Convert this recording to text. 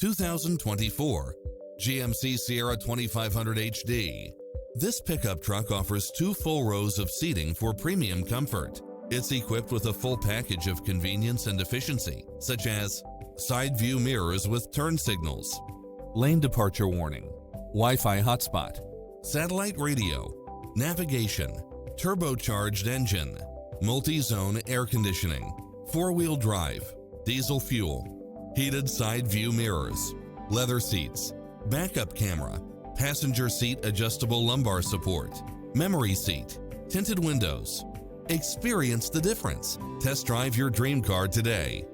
2024 GMC Sierra 2500HD. This pickup truck offers 2 full rows of seating for premium comfort. It's equipped with a full package of convenience and efficiency, such as side view mirrors with turn signals, lane departure warning, Wi-Fi hotspot, satellite radio, navigation, turbocharged engine, multi-zone air conditioning, 4-wheel drive, diesel fuel, heated side view mirrors, leather seats, backup camera, passenger seat adjustable lumbar support, memory seat, tinted windows. Experience the difference. Test drive your dream car today.